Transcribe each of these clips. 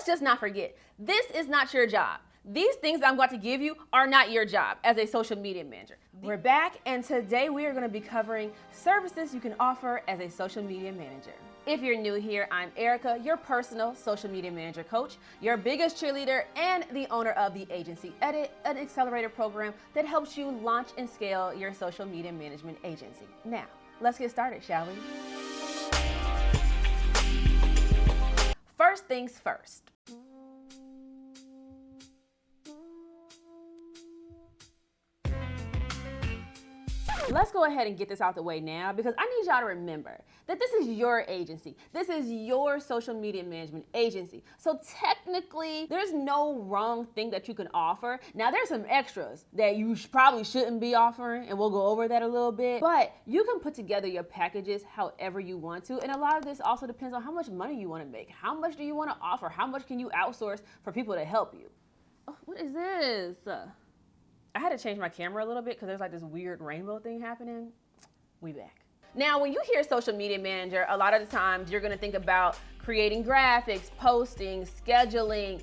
let's just not forget, this is not your job. These things I'm about to give you are not your job as a social media manager. We're back, and today we are going to be covering services you can offer as a social media manager. If you're new here, I'm Erica, your personal social media manager coach, your biggest cheerleader, and the owner of the Agency Edit, an accelerator program that helps you launch and scale your social media management agency. Now, let's get started, shall we? First things first. Let's go ahead and get this out the way now, because I need y'all to remember that this is your agency. This is your social media management agency. So technically, there's no wrong thing that you can offer. Now, there's some extras that you probably shouldn't be offering, and we'll go over that a little bit. But you can put together your packages however you want to. And a lot of this also depends on how much money you want to make. How much do you want to offer? How much can you outsource for people to help you? Oh, what is this? I had to change my camera a little bit because there's like this weird rainbow thing happening. We back. Now, when you hear social media manager, a lot of the times you're gonna think about creating graphics, posting, scheduling,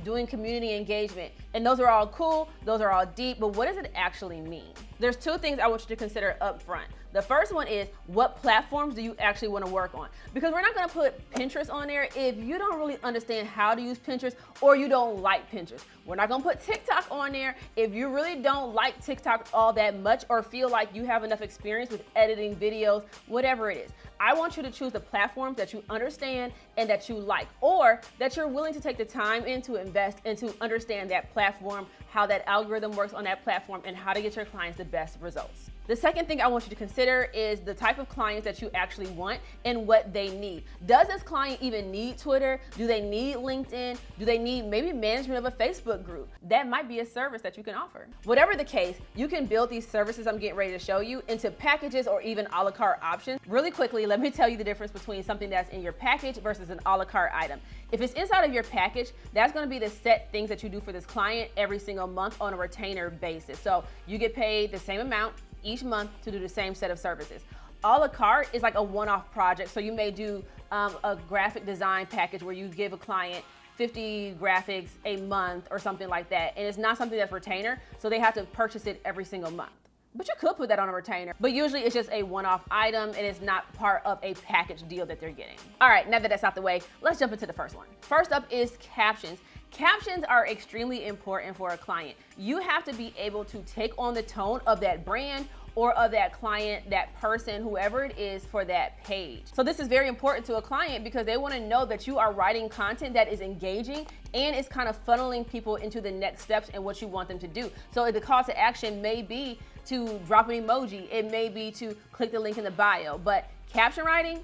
doing community engagement. And those are all cool, those are all deep, but what does it actually mean? There's two things I want you to consider up front. The first one is, what platforms do you actually want to work on? Because we're not going to put Pinterest on there if you don't really understand how to use Pinterest or you don't like Pinterest. We're not going to put TikTok on there if you really don't like TikTok all that much or feel like you have enough experience with editing videos, whatever it is. I want you to choose the platforms that you understand and that you like, or that you're willing to take the time in to invest and to understand that platform, how that algorithm works on that platform, and how to get your clients the best results. The second thing I want you to consider is the type of clients that you actually want and what they need. Does this client even need Twitter? Do they need LinkedIn? Do they need maybe management of a Facebook group? That might be a service that you can offer. Whatever the case, you can build these services I'm getting ready to show you into packages or even a la carte options. Really quickly, let me tell you the difference between something that's in your package versus an a la carte item. If it's inside of your package, that's gonna be the set things that you do for this client every single month on a retainer basis. So you get paid the same amount each month to do the same set of services. A la carte is like a one-off project. So you may do a graphic design package where you give a client 50 graphics a month or something like that. And it's not something that's retainer, so they have to purchase it every single month. But you could put that on a retainer, but usually it's just a one-off item and it's not part of a package deal that they're getting. All right, now that that's out the way, let's jump into the first one. First up is captions. Captions are extremely important for a client. You have to be able to take on the tone of that brand or of that client, that person, whoever it is for that page. So this is very important to a client because they want to know that you are writing content that is engaging and is kind of funneling people into the next steps and what you want them to do. So the call to action may be to drop an emoji, it may be to click the link in the bio, but caption writing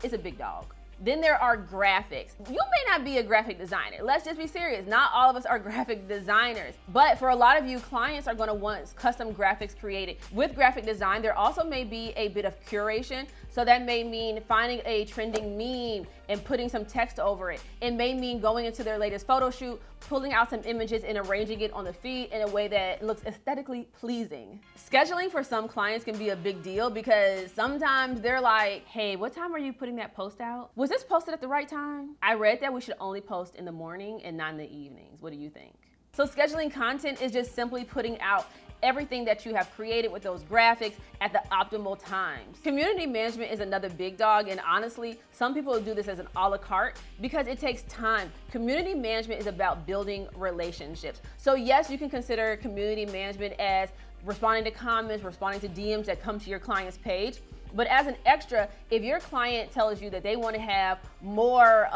is a big dog. Then there are graphics. You may not be a graphic designer. Let's just be serious. Not all of us are graphic designers. But for a lot of you, clients are gonna want custom graphics created. With graphic design, there also may be a bit of curation. So that may mean finding a trending meme and putting some text over it. It may mean going into their latest photo shoot, pulling out some images and arranging it on the feed in a way that looks aesthetically pleasing. Scheduling for some clients can be a big deal because sometimes they're like, hey, what time are you putting that post out? Was this posted at the right time? I read that we should only post in the morning and not in the evenings. What do you think? So scheduling content is just simply putting out everything that you have created with those graphics at the optimal times. Community management is another big dog, and honestly, some people do this as an a la carte because it takes time. Community management is about building relationships. So yes, you can consider community management as responding to comments, responding to DMs that come to your client's page. But as an extra, if your client tells you that they want to have more,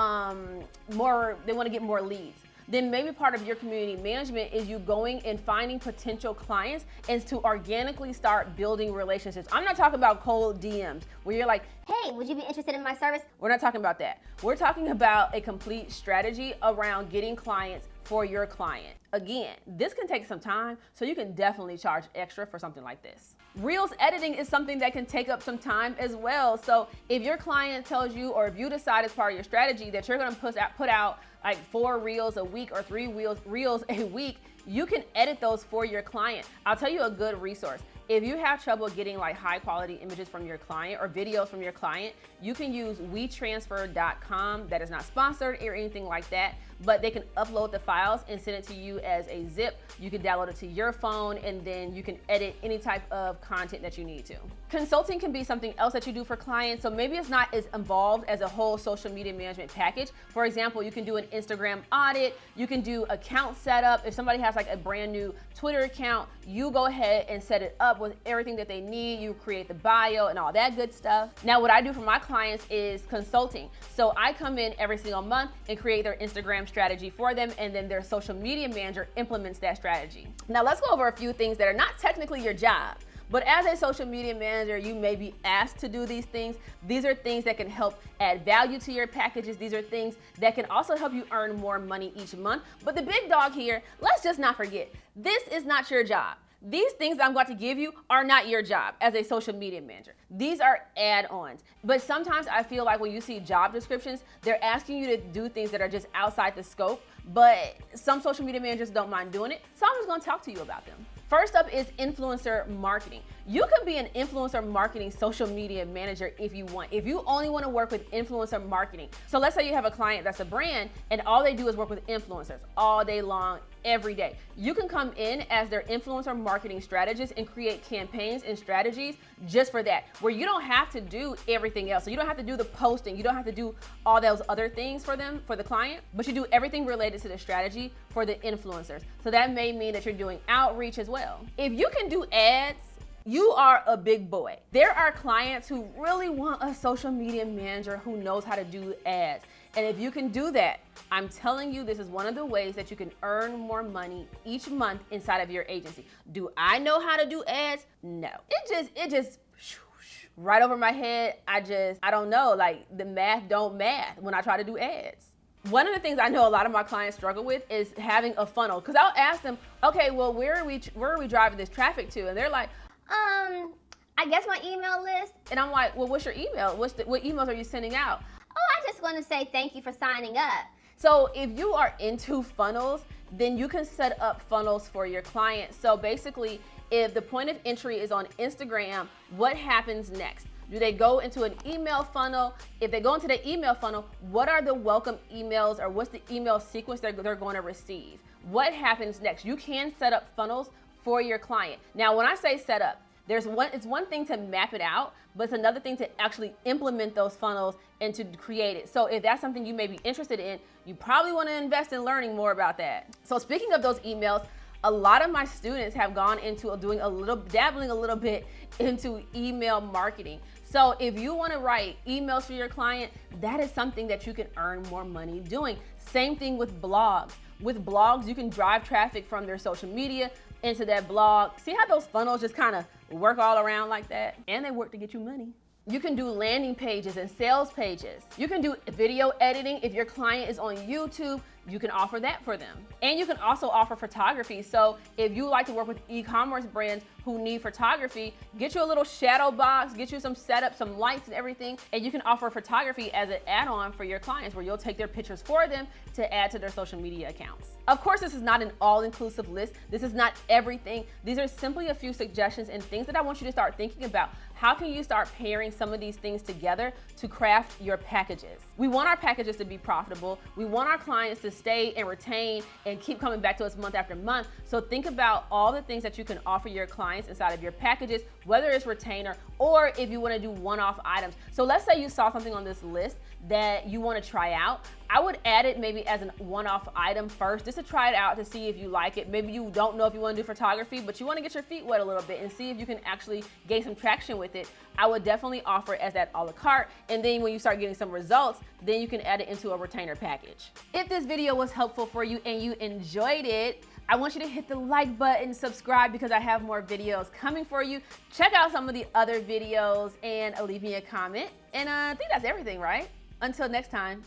they want to get more leads, then maybe part of your community management is you going and finding potential clients and to organically start building relationships. I'm not talking about cold DMs where you're like, hey, would you be interested in my service? We're not talking about that. We're talking about a complete strategy around getting clients for your client. Again, this can take some time, so you can definitely charge extra for something like this. Reels editing is something that can take up some time as well. So if your client tells you, or if you decide as part of your strategy that you're gonna put out like 4 reels a week or 3 reels a week, you can edit those for your client. I'll tell you a good resource. if you have trouble getting like high quality images from your client or videos from your client, you can use WeTransfer.com. That is not sponsored or anything like that, but they can upload the files and send it to you as a zip. You can download it to your phone, and then you can edit any type of content that you need to. Consulting can be something else that you do for clients, so maybe it's not as involved as a whole social media management package. For example, you can do an Instagram audit, you can do account setup. If somebody has like a brand new Twitter account, you go ahead and set it up with everything that they need. You create the bio and all that good stuff. Now, what I do for my clients is consulting. So I come in every single month and create their Instagram strategy for them, and then their social media manager implements that strategy. Now, let's go over a few things that are not technically your job, but as a social media manager, you may be asked to do these things. These are things that can help add value to your packages. These are things that can also help you earn more money each month. But the big dog here, let's just not forget, this is not your job. These things that I'm about to give you are not your job as a social media manager. These are add-ons. But sometimes I feel like when you see job descriptions, they're asking you to do things that are just outside the scope, but some social media managers don't mind doing it. So I'm just gonna talk to you about them. First up is influencer marketing. You could be an influencer marketing social media manager if you want. If you only want to work with influencer marketing. So let's say you have a client that's a brand and all they do is work with influencers all day long, every day. You can come in as their influencer marketing strategist and create campaigns and strategies just for that, where you don't have to do everything else. So you don't have to do the posting, you don't have to do all those other things for them, for the client, but you do everything related to the strategy for the influencers. So that may mean that you're doing outreach as well. If you can do ads, you are a big boy. There are clients who really want a social media manager who knows how to do ads. And if you can do that, I'm telling you, this is one of the ways that you can earn more money each month inside of your agency. Do I know how to do ads? No. It just right over my head. I don't know, like the math don't math when I try to do ads. One of the things I know a lot of my clients struggle with is having a funnel. Cause I'll ask them, okay, well, where are we driving this traffic to? And they're like, I guess my email list. and I'm like, well, what's your email? What emails are you sending out? Oh, I just want to say thank you for signing up. So if you are into funnels, then you can set up funnels for your clients. So basically, if the point of entry is on Instagram, what happens next? Do they go into an email funnel? If they go into the email funnel, what are the welcome emails, or what's the email sequence they're going to receive? What happens next? You can set up funnels for your client. Now, when I say set up, it's one thing to map it out, but it's another thing to actually implement those funnels and to create it. So if that's something you may be interested in, you probably want to invest in learning more about that. So speaking of those emails, a lot of my students have gone into dabbling a little bit into email marketing. So if you want to write emails for your client, that is something that you can earn more money doing. Same thing with blogs. With blogs, you can drive traffic from their social media into that blog. See how those funnels just kind of work all around like that? And they work to get you money. You can do landing pages and sales pages. You can do video editing. If your client is on YouTube, you can offer that for them. And you can also offer photography. So if you like to work with e-commerce brands who need photography, get you a little shadow box, get you some setup, some lights and everything, and you can offer photography as an add-on for your clients, where you'll take their pictures for them to add to their social media accounts. Of course, this is not an all-inclusive list. This is not everything. These are simply a few suggestions and things that I want you to start thinking about. How can you start pairing some of these things together to craft your packages? We want our packages to be profitable. We want our clients to stay and retain and keep coming back to us month after month. So think about all the things that you can offer your clients inside of your packages, whether it's retainer or if you want to do one-off items. So let's say you saw something on this list that you want to try out. I would add it maybe as a one-off item first, just to try it out to see if you like it. Maybe you don't know if you want to do photography, but you want to get your feet wet a little bit and see if you can actually gain some traction with it. I would definitely offer it as that a la carte, and then when you start getting some results, then you can add it into a retainer package. If this video was helpful for you and you enjoyed it, I want you to hit the like button, subscribe, because I have more videos coming for you. Check out some of the other videos and leave me a comment. And I think that's everything, right? Until next time.